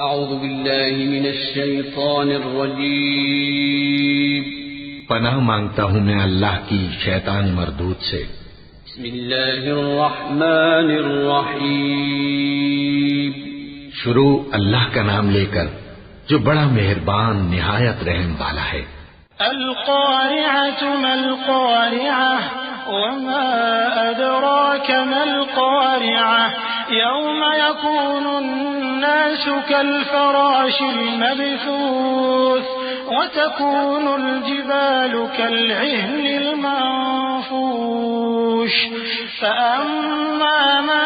اعوذ باللہ من الشیطان الرجیم پناہ مانگتا ہوں میں اللہ کی شیطان مردود سے۔ بسم اللہ الرحمن الرحیم شروع اللہ کا نام لے کر جو بڑا مہربان نہایت رحم والا ہے۔ القارعة ما القارعة وما أدراك ما القارعة يوم يكون الناس كالفراش المبثوث وتكون الجبال كالعهن المنفوش فأما من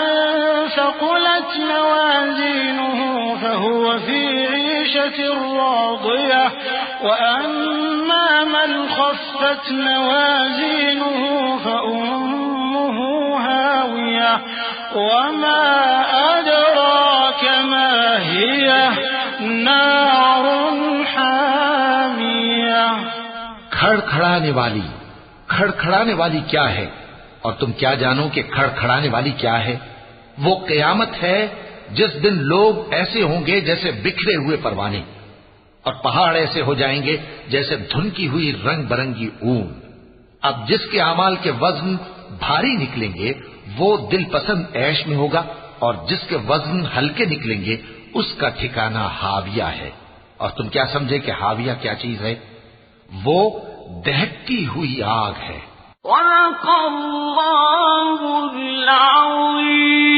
ثقلت موازينه فهو في عيشة راضية وأما من خفت موازينه فأمه هاوية وما أدراك ما هي نار حامية۔ کھڑکھڑانے والی کیا ہے، اور تم کیا جانو کہ کھڑکھڑانے والی کیا ہے؟ وہ قیامت ہے جس دن لوگ ایسے ہوں گے جیسے بکھرے ہوئے پروانے، اور پہاڑ ایسے ہو جائیں گے جیسے دھنکی ہوئی رنگ برنگی اون۔ اب جس کے اعمال کے وزن بھاری نکلیں گے وہ دل پسند عیش میں ہوگا، اور جس کے وزن ہلکے نکلیں گے اس کا ٹھکانہ ہاویہ ہے۔ اور تم کیا سمجھے کہ ہاویہ کیا چیز ہے؟ وہ دہکتی ہوئی آگ ہے۔ صدق اللہ العظیم۔